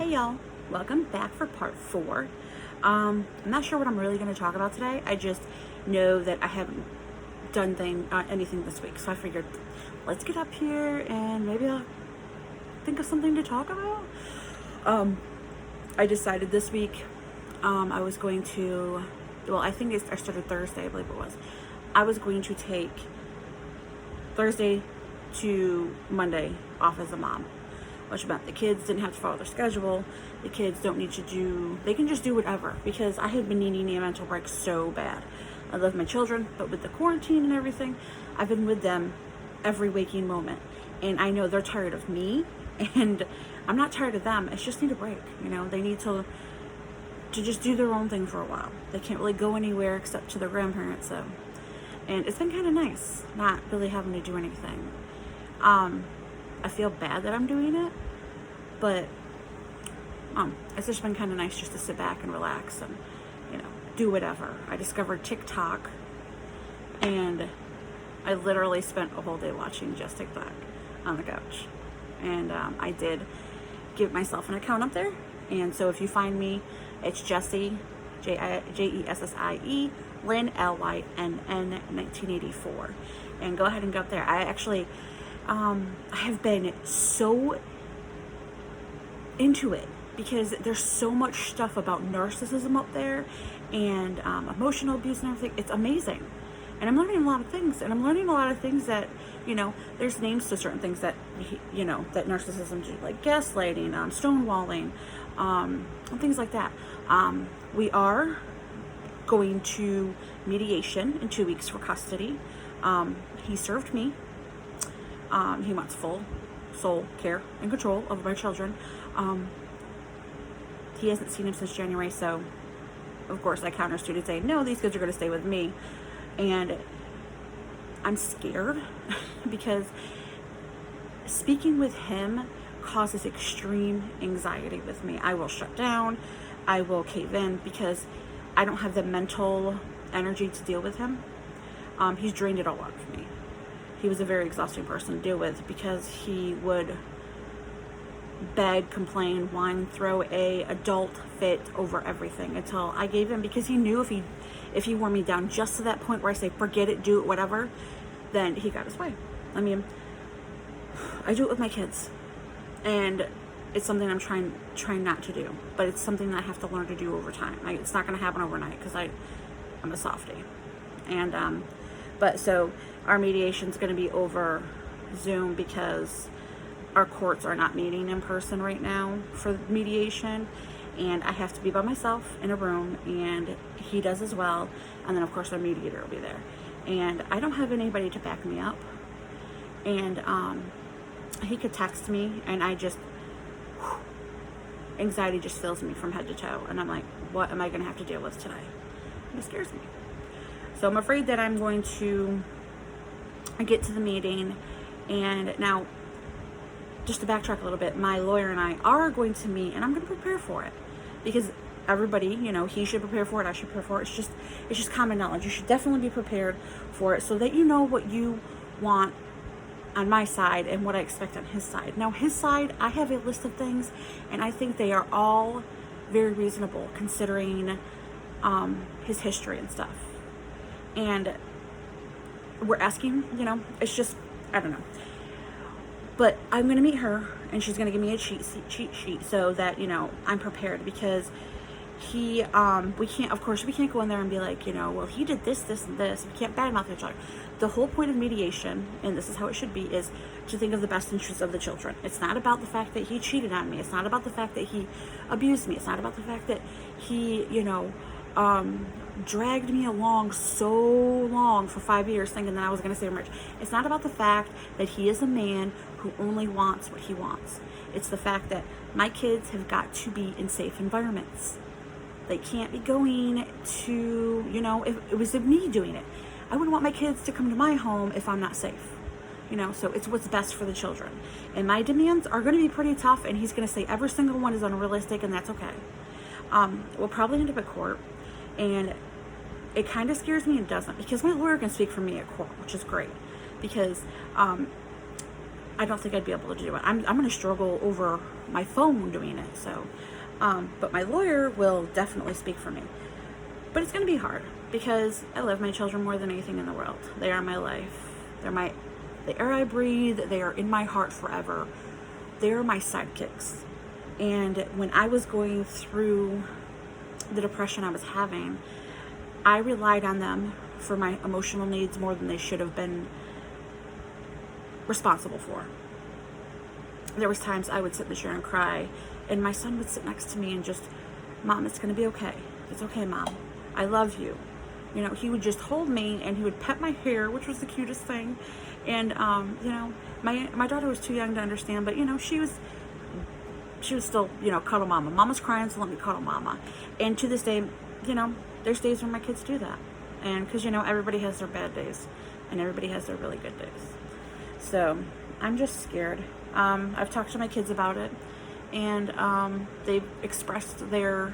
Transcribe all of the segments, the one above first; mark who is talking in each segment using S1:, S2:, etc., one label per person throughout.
S1: Hey y'all, welcome back for part 4. I'm not sure what I'm really going to talk about today. I just know that I haven't done anything this week, so I figured let's get up here and maybe I'll think of something to talk about. I decided this week I was going to, I think I started Thursday, I believe it was. I was going to take Thursday to Monday off as a mom, which meant the kids didn't have to follow their schedule. The kids don't need to they can just do whatever, because I have been needing a mental break so bad. I love my children, but with the quarantine and everything, I've been with them every waking moment. And I know they're tired of me, and I'm not tired of them. It's just need a break, They need to just do their own thing for a while. They can't really go anywhere except to their grandparents, so. And it's been kind of nice not really having to do anything. I feel bad that I'm doing it, but it's just been kind of nice just to sit back and relax and, do whatever. I discovered TikTok, and I literally spent a whole day watching just TikTok on the couch. And I did give myself an account up there. And so if you find me, it's Jessie, Jessie, Lynn, Lynn, 1984. And go ahead and go up there. I actually, I have been so into it because there's so much stuff about narcissism up there and emotional abuse and everything. It's amazing. And I'm learning a lot of things. And I'm learning a lot of things that, there's names to certain things that, that narcissism do, like gaslighting, stonewalling, and things like that. We are going to mediation in 2 weeks for custody. He served me. He wants full sole care and control over my children. He hasn't seen him since January, so of course I countersued and say, no, these kids are going to stay with me. And I'm scared because speaking with him causes extreme anxiety with me. I will shut down. I will cave in because I don't have the mental energy to deal with him. He's drained it all out of me. He was a very exhausting person to deal with because he would beg, complain, whine, throw a adult fit over everything until I gave in, because he knew if he wore me down just to that point where I say, forget it, do it, whatever, then he got his way. I mean, I do it with my kids, and it's something I'm trying not to do, but it's something that I have to learn to do over time. It's not going to happen overnight because I'm a softie. And but so our mediation is going to be over Zoom because our courts are not meeting in person right now for mediation, and I have to be by myself in a room, and he does as well. And then of course our mediator will be there, and I don't have anybody to back me up. And he could text me, and anxiety just fills me from head to toe, and I'm like, what am I going to have to deal with today? And it scares me. So I'm afraid that I'm going to get to the meeting. And now, just to backtrack a little bit, my lawyer and I are going to meet, and I'm going to prepare for it, because everybody, he should prepare for it, I should prepare for it. It's just common knowledge. You should definitely be prepared for it so that you know what you want on my side and what I expect on his side. Now, his side, I have a list of things, and I think they are all very reasonable considering his history and stuff. And we're asking, it's just, I don't know. But I'm going to meet her, and she's going to give me a cheat sheet so that, I'm prepared, because we can't go in there and be like, well, he did this, this, and this. We can't badmouth each other. The whole point of mediation, and this is how it should be, is to think of the best interests of the children. It's not about the fact that he cheated on me. It's not about the fact that he abused me. It's not about the fact that he, dragged me along so long for 5 years thinking that I was going to stay marriage. It's not about the fact that he is a man who only wants what he wants. It's the fact that my kids have got to be in safe environments. They can't be going to, if it was me doing it, I wouldn't want my kids to come to my home if I'm not safe. So it's what's best for the children. And my demands are going to be pretty tough, and he's going to say every single one is unrealistic, and that's okay. We'll probably end up at court. And it kind of scares me and doesn't, because my lawyer can speak for me at court, which is great, because I don't think I'd be able to do it. I'm going to struggle over my phone doing it. So, but my lawyer will definitely speak for me. But it's going to be hard because I love my children more than anything in the world. They are my life. They're the air I breathe. They are in my heart forever. They are my sidekicks. And when I was going through the depression I was having, I relied on them for my emotional needs more than they should have been responsible for. There was times I would sit in the chair and cry, and my son would sit next to me and just, Mom, it's going to be okay. It's okay, Mom. I love you. You know, he would just hold me and he would pet my hair, which was the cutest thing. And, you know, my daughter was too young to understand, but, you know, she was still, you know, cuddle mama. Mama's crying, so let me cuddle mama. And to this day, you know, there's days when my kids do that. And because, you know, everybody has their bad days and everybody has their really good days. So I'm just scared. I've talked to my kids about it, and they've expressed their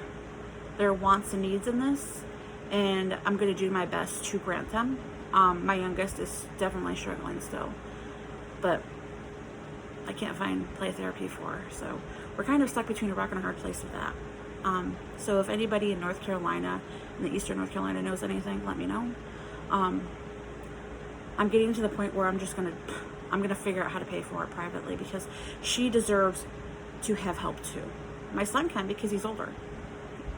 S1: wants and needs in this, and I'm going to do my best to grant them. My youngest is definitely struggling still, but I can't find play therapy for her, so we're kind of stuck between a rock and a hard place with that. So if anybody in North Carolina, in the eastern North Carolina, knows anything, let me know. I'm getting to the point where I'm gonna figure out how to pay for it privately, because she deserves to have help too. My son can, because he's older,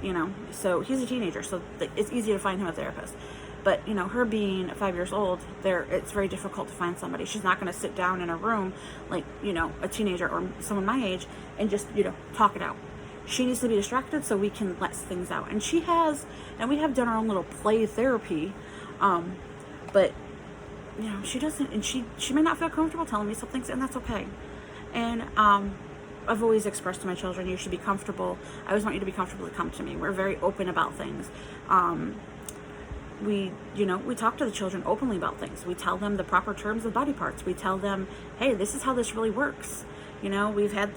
S1: you know, so he's a teenager, so it's easy to find him a therapist. But, you know, her being 5 years old, it's very difficult to find somebody. She's not going to sit down in a room like, you know, a teenager or someone my age and just, you know, talk it out. She needs to be distracted so we can let things out. And she has, and we have done our own little play therapy, but, you know, she doesn't, and she may not feel comfortable telling me some things, and that's okay. And I've always expressed to my children, you should be comfortable. I always want you to be comfortable to come to me. We're very open about things. We talk to the children openly about things. We tell them the proper terms of body parts. We tell them, hey, this is how this really works. You know, I've had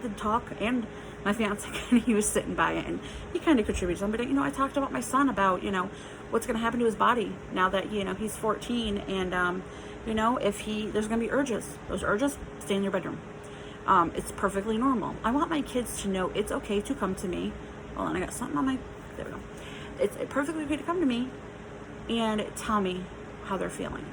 S1: the talk, and my fiance, he was sitting by it, and he kind of contributed some. But, you know, I talked about my son about, you know, what's going to happen to his body now that, you know, he's 14, and, you know, there's going to be urges. Those urges, stay in your bedroom. It's perfectly normal. I want my kids to know it's okay to come to me. Hold on, I got something on my, there we go. It's perfectly okay to come to me and tell me how they're feeling.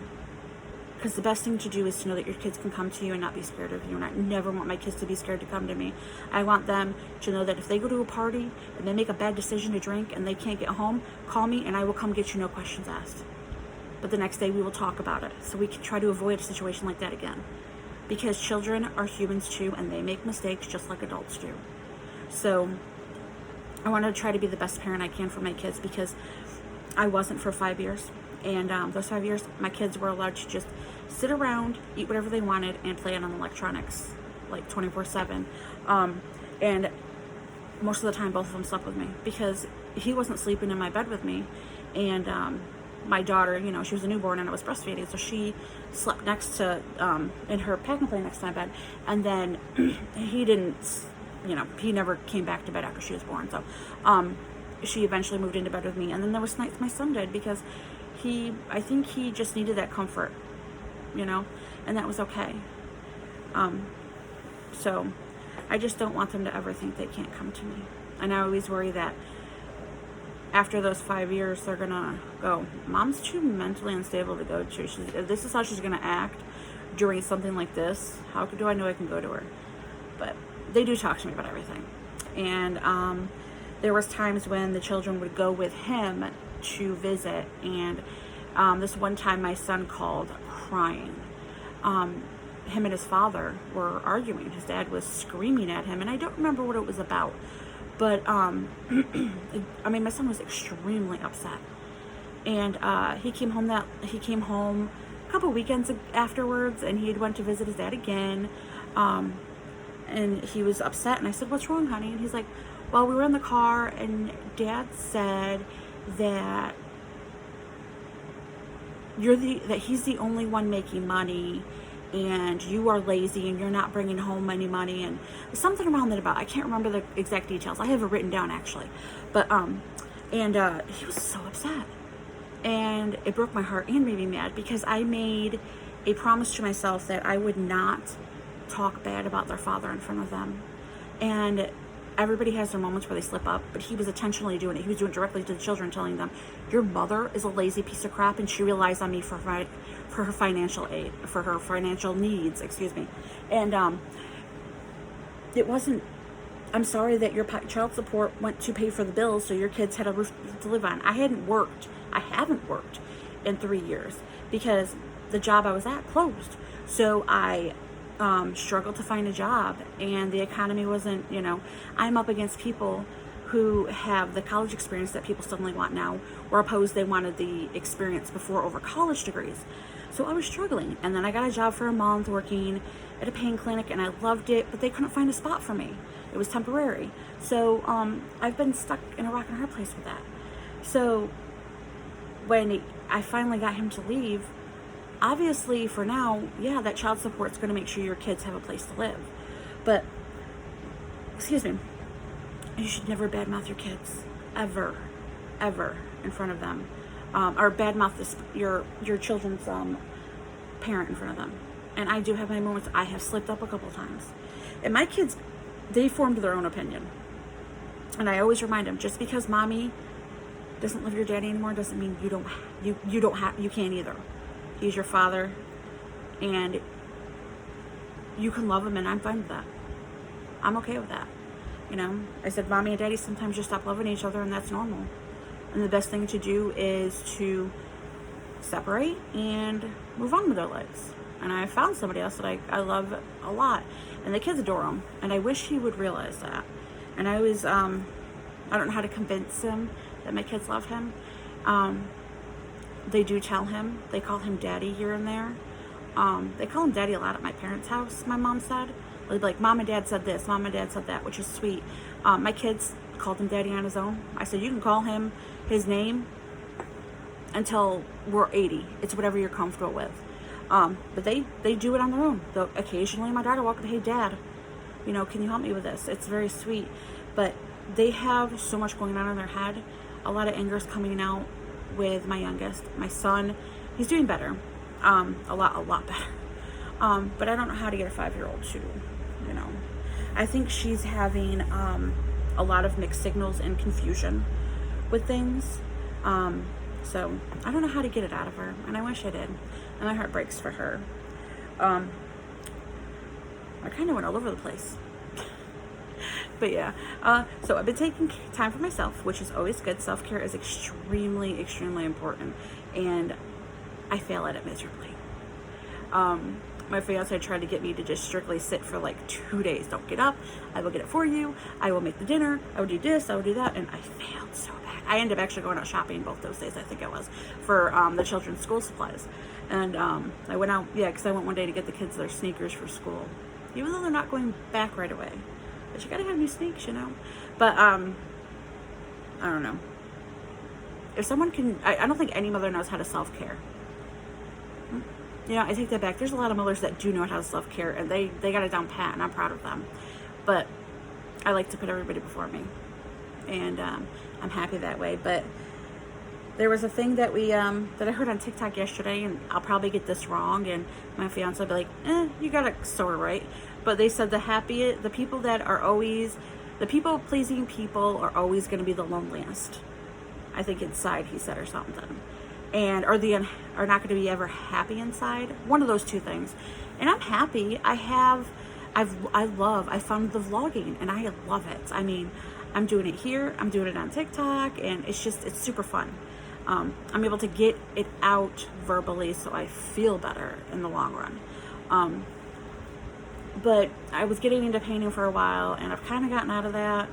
S1: Because the best thing to do is to know that your kids can come to you and not be scared of you. And I never want my kids to be scared to come to me. I want them to know that if they go to a party and they make a bad decision to drink and they can't get home, call me and I will come get you, no questions asked. But the next day we will talk about it, so we can try to avoid a situation like that again. Because children are humans too, and they make mistakes just like adults do. So I want to try to be the best parent I can for my kids, because I wasn't for 5 years. And those 5 years, my kids were allowed to just sit around, eat whatever they wanted, and play on electronics, like 24/7. And most of the time, both of them slept with me, because he wasn't sleeping in my bed with me. And my daughter, you know, she was a newborn and I was breastfeeding, so she slept next to, in her packing play next to my bed. And then he didn't, you know, he never came back to bed after she was born. So she eventually moved into bed with me. And then there was nights my son did, because I think he just needed that comfort, you know, and that was okay. So I just don't want them to ever think they can't come to me. And I always worry that after those 5 years, they're gonna go, Mom's too mentally unstable to go to. If this is how she's gonna act during something like this, how do I know I can go to her? But they do talk to me about everything. And there was times when the children would go with him to visit, and this one time my son called crying. Him and his father were arguing. His dad was screaming at him, and I don't remember what it was about. But, I mean, my son was extremely upset. And he came home a couple weekends afterwards, and he had went to visit his dad again. And he was upset, and I said, "What's wrong, honey?" And he's like, "Well, we were in the car, and Dad said that that he's the only one making money, and you are lazy, and you're not bringing home any money," and something around that about. I can't remember the exact details. I have it written down, actually. But he was so upset, and it broke my heart and made me mad, because I made a promise to myself that I would not talk bad about their father in front of them. And everybody has their moments where they slip up, but he was intentionally doing it. He was doing it directly to the children, telling them, your mother is a lazy piece of crap, and she relies on me for her financial aid, for her financial needs, excuse me. And it wasn't, I'm sorry that your child support went to pay for the bills so your kids had a roof to live on. I haven't worked in 3 years because the job I was at closed. So I struggled to find a job, and the economy wasn't, I'm up against people who have the college experience that people suddenly want now, or opposed they wanted the experience before over college degrees. So I was struggling, and then I got a job for a month working at a pain clinic, and I loved it, but they couldn't find a spot for me. It was temporary. So I've been stuck in a rock and a hard place with that. So when I finally got him to leave, obviously for now, yeah, that child support is going to make sure your kids have a place to live. But, excuse me, you should never badmouth your kids, ever, in front of them. Or badmouth your children's parent in front of them. And I do have my moments. I have slipped up a couple times. And my kids, they formed their own opinion. And I always remind them, just because mommy doesn't love your daddy anymore doesn't mean you can't either. He's your father, and you can love him, and I'm fine with that. I'm okay with that. I said, mommy and daddy sometimes just stop loving each other, and that's normal. And the best thing to do is to separate and move on with their lives. And I found somebody else that I love a lot, and the kids adore him, and I wish he would realize that. And I was, I don't know how to convince him that my kids love him. They do tell him. They call him daddy here and there. They call him daddy a lot at my parents' house, my mom said. They'd be like, mom and dad said this, mom and dad said that, which is sweet. My kids called him daddy on his own. I said, you can call him his name until we're 80. It's whatever you're comfortable with. But they do it on their own. Though occasionally my daughter will walk up, hey dad, can you help me with this? It's very sweet. But they have so much going on in their head. A lot of anger is coming out with my youngest. My son, he's doing better. A lot better. But I don't know how to get a 5-year-old to, I think she's having a lot of mixed signals and confusion with things. So I don't know how to get it out of her, and I wish I did. And my heart breaks for her. I kind of went all over the place. But yeah, so I've been taking time for myself, which is always good. Self-care is extremely, extremely important, and I fail at it miserably. My fiance tried to get me to just strictly sit for like 2 days. Don't get up. I will get it for you. I will make the dinner. I will do this. I will do that. And I failed so bad. I ended up actually going out shopping both those days, I think it was, for the children's school supplies. And I went out, because I went one day to get the kids their sneakers for school, even though they're not going back right away. But you gotta have new sneaks, But I don't know. If someone can, I don't think any mother knows how to self-care. I take that back. There's a lot of mothers that do know how to self-care, and they got it down pat, and I'm proud of them. But I like to put everybody before me, and I'm happy that way. But there was a thing that that I heard on TikTok yesterday, and I'll probably get this wrong, and my fiance will be like, you got it sort of right. But they said the people-pleasing people are always going to be the loneliest. I think inside, he said, or something. And are not going to be ever happy inside. One of those two things. And I'm happy. I found the vlogging, and I love it. I mean, I'm doing it here. I'm doing it on TikTok, and it's super fun. I'm able to get it out verbally, so I feel better in the long run. But I was getting into painting for a while, and I've kind of gotten out of that.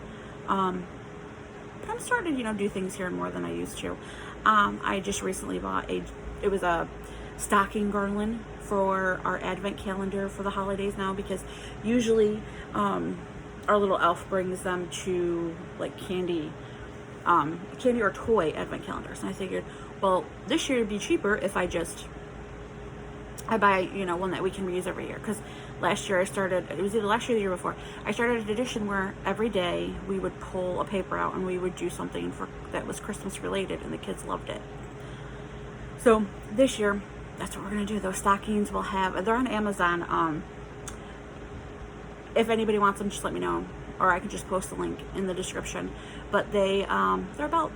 S1: But I'm starting to, do things here more than I used to. I just recently bought it was a stocking garland for our advent calendar for the holidays now, because usually our little elf brings them to like candy or toy advent calendars. And I figured, well, this year it'd be cheaper if I buy, one that we can reuse every year. Because last year it was either last year or the year before, I started a tradition where every day we would pull a paper out and we would do something that was Christmas related, and the kids loved it. So this year that's what we're gonna do. Those stockings will have, they're on Amazon. If anybody wants them, just let me know, or I can just post the link in the description. But they're about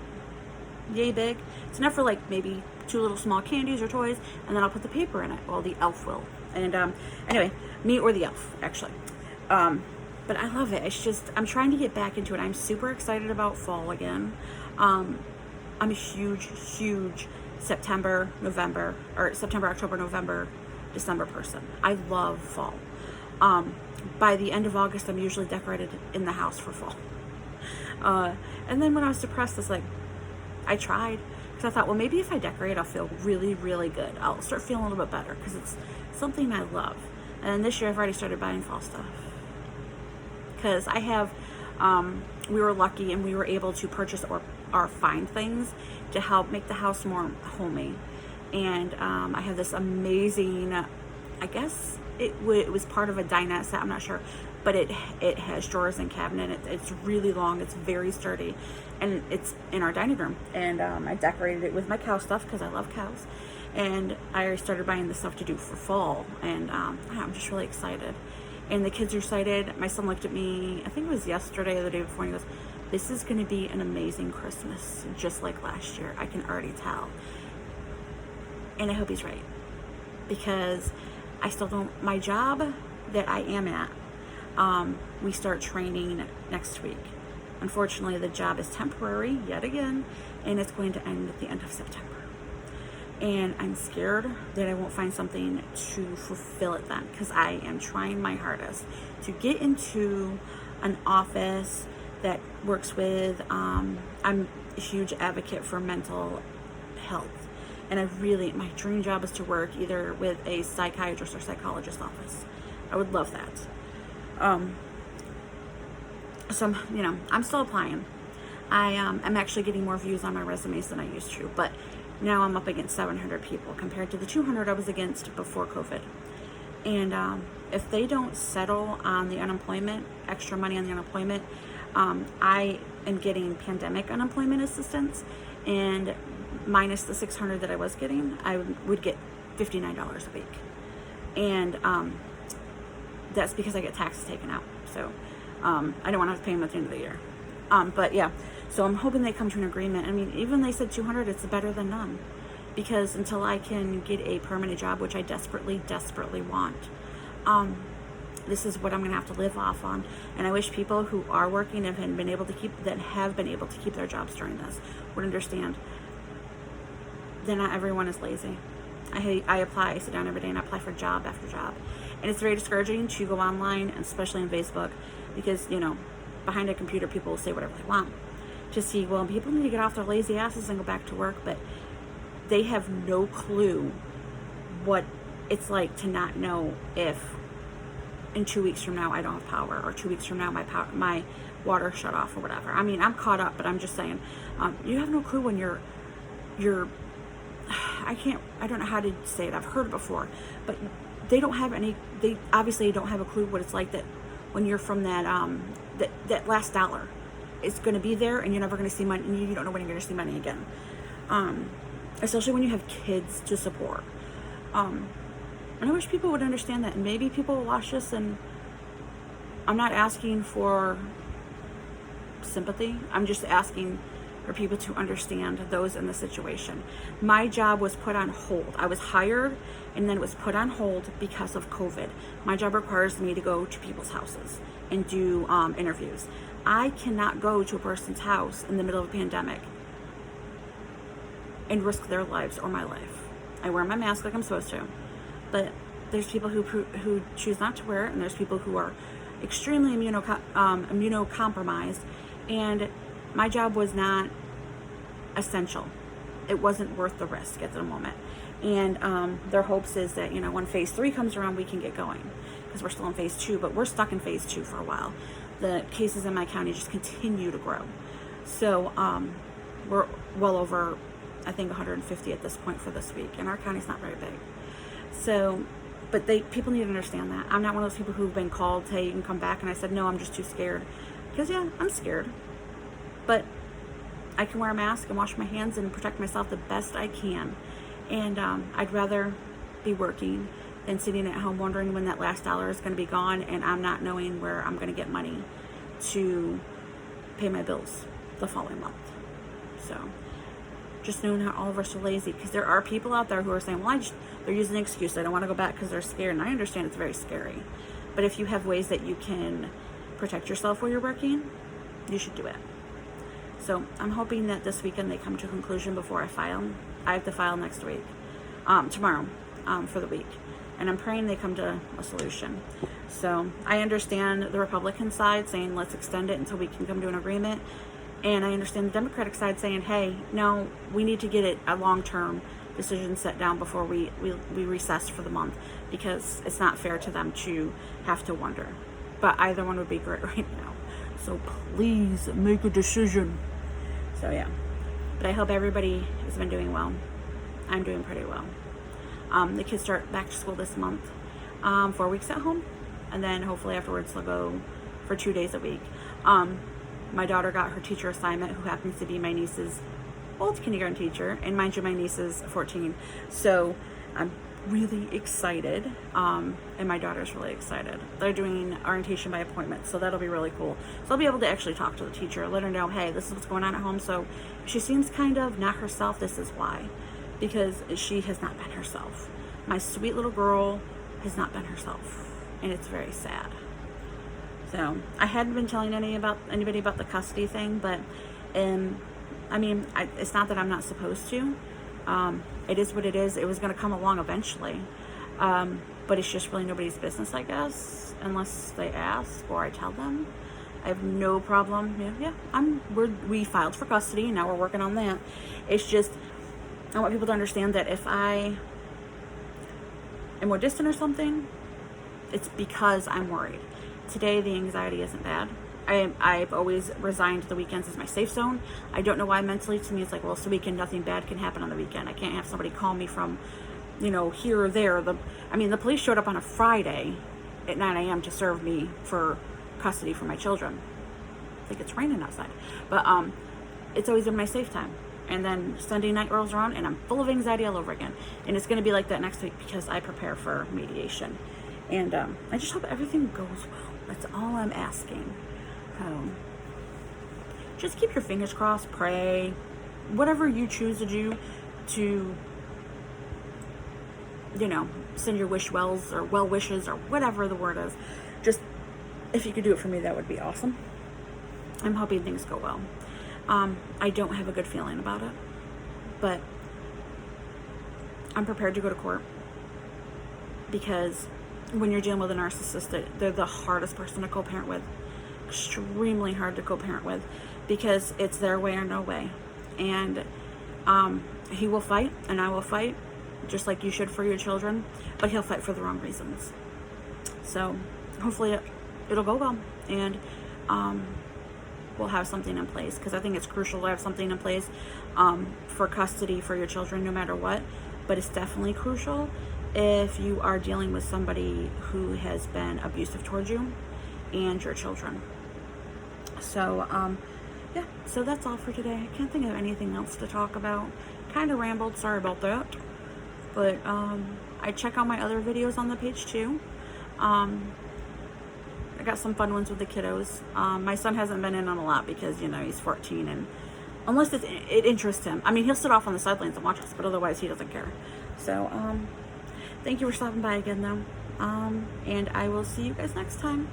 S1: yay big. It's enough for like maybe 2 little small candies or toys, and then I'll put the paper in it. Well, the elf will. And anyway, me or the elf, actually. But I love it. It's just, I'm trying to get back into it. I'm super excited about fall again. I'm a huge September, October, November, December person. I love fall. By the end of August, I'm usually decorated in the house for fall. And then when I was depressed, it's like, I tried, because I thought, well, maybe if I decorate, I'll feel really, really good. I'll start feeling a little bit better, because it's something I love. And this year, I've already started buying fall stuff. Because I have, we were lucky and we were able to purchase or find things to help make the house more homey. And I have this amazing, I guess it was part of a dinette set, I'm not sure, but it has drawers and cabinet. It's really long, it's very sturdy, and it's in our dining room. And I decorated it with my cow stuff because I love cows. And I started buying the stuff to do for fall, and I'm just really excited. And the kids are excited. My son looked at me, I think it was yesterday or the day before, and he goes, this is going to be an amazing Christmas, just like last year. I can already tell. And I hope he's right, because I still don't, my job that I am at, we start training next week. Unfortunately, the job is temporary yet again, and it's going to end at the end of September. And I'm scared that I won't find something to fulfill it then, because I am trying my hardest to get into an office that works with, I'm a huge advocate for mental health. And my dream job is to work either with a psychiatrist or psychologist office. I would love that. So, I'm still applying. I'm actually getting more views on my resumes than I used to, but now I'm up against 700 people compared to the 200 I was against before COVID. And if they don't settle on the unemployment, extra money on the unemployment, I am getting pandemic unemployment assistance, and minus the 600 that I was getting, I would get $59 a week. And that's because I get taxes taken out. So I don't want to have to pay them at the end of the year. But yeah, so I'm hoping they come to an agreement. I mean, even they said 200, it's better than none. Because until I can get a permanent job, which I desperately want, this is what I'm going to have to live off on. And I wish people who are working and have been able to keep their jobs during this would understand that not everyone is lazy. I sit down every day and I apply for job after job. And it's very discouraging to go online, especially on Facebook, because, behind a computer, people will say whatever they want. To see, well, people need to get off their lazy asses and go back to work, but they have no clue what it's like to not know if in 2 weeks from now I don't have power, or 2 weeks from now my water shut off or whatever. I mean, I'm caught up, but I'm just saying, you have no clue when you're I don't know how to say it. I've heard it before, but they obviously don't have a clue what it's like that when you're from that last dollar. It's going to be there, and you're never going to see money, and you don't know when you're going to see money again. Especially when you have kids to support. And I wish people would understand that, and maybe people will watch this, and I'm not asking for sympathy. I'm just asking for people to understand those in the situation. My job was put on hold. I was hired, and then it was put on hold because of COVID. My job requires me to go to people's houses and do interviews. I cannot go to a person's house in the middle of a pandemic and risk their lives or my life. I wear my mask like I'm supposed to, but there's people who choose not to wear it, and there's people who are extremely immunocompromised, and my job was not essential. It wasn't worth the risk at the moment. And their hopes is that, when phase 3 comes around, we can get going, because we're still in phase 2, but we're stuck in phase 2 for a while. The cases in my county just continue to grow. So we're well over, I think, 150 at this point for this week, and our county's not very big. So, but people need to understand that. I'm not one of those people who've been called, hey, you can come back, and I said, no, I'm just too scared. Because, yeah, I'm scared. But I can wear a mask and wash my hands and protect myself the best I can. And I'd rather be working than sitting at home wondering when that last dollar is going to be gone, and I'm not knowing where I'm going to get money to pay my bills the following month. So just knowing how all of us are lazy, because there are people out there who are saying, well, they're using an excuse. I don't want to go back because they're scared. And I understand it's very scary. But if you have ways that you can protect yourself while you're working, you should do it. So I'm hoping that this weekend they come to a conclusion before I file. I have to file next week, tomorrow, for the week. And I'm praying they come to a solution. So I understand the Republican side saying, let's extend it until we can come to an agreement. And I understand the Democratic side saying, hey, no, we need to get a long-term decision set down before we recess for the month, because it's not fair to them to have to wonder. But either one would be great right now. So please make a decision. So yeah. But I hope everybody has been doing well. I'm doing pretty well. The kids start back to school this month, 4 weeks at home, and then hopefully afterwards they'll go for 2 days a week. My daughter got her teacher assignment, who happens to be my niece's old kindergarten teacher, and mind you, my niece is 14, so I'm really excited, and my daughter's really excited. They're doing orientation by appointment, so that'll be really cool. So I'll be able to actually talk to the teacher, let her know, hey, this is what's going on at home. So if she seems kind of not herself, this is why. Because she has not been herself. My sweet little girl has not been herself, and it's very sad. So I hadn't been telling anybody about the custody thing, but I mean, it's not that I'm not supposed to. It is what it is. It was going to come along eventually, but it's just really nobody's business, I guess, unless they ask or I tell them. I have no problem. We filed for custody, and now we're working on that. It's just, I want people to understand that if I am more distant or something, it's because I'm worried. Today, the anxiety isn't bad. I've always resigned the weekends as my safe zone. I don't know why mentally, to me, it's like, well, it's the weekend, nothing bad can happen on the weekend. I can't have somebody call me from, here or there. The police showed up on a Friday at 9 a.m. to serve me for custody for my children. I think it's raining outside. But it's always been my safe time. And then Sunday night rolls around, and I'm full of anxiety all over again. And it's going to be like that next week because I prepare for mediation. And I just hope everything goes well. That's all I'm asking. Just keep your fingers crossed, pray, whatever you choose to do to, send your wish wells or well wishes or whatever the word is. Just, if you could do it for me, that would be awesome. I'm hoping things go well. I don't have a good feeling about it, but I'm prepared to go to court, because when you're dealing with a narcissist, they're the hardest person to co-parent with. Extremely hard to co-parent with, because it's their way or no way. And he will fight, and I will fight, just like you should for your children, but he'll fight for the wrong reasons. So hopefully it'll go well, and we'll have something in place, because I think it's crucial to have something in place for custody for your children, no matter what. But it's definitely crucial if you are dealing with somebody who has been abusive towards you and your children. So so that's all for today. I can't think of anything else to talk about. Kind of rambled, sorry about that. But I check out my other videos on the page too. I got some fun ones with the kiddos. My son hasn't been in on a lot because he's 14, and unless it interests him. I mean, he'll sit off on the sidelines and watch us, but otherwise he doesn't care. So thank you for stopping by again, though. And I will see you guys next time.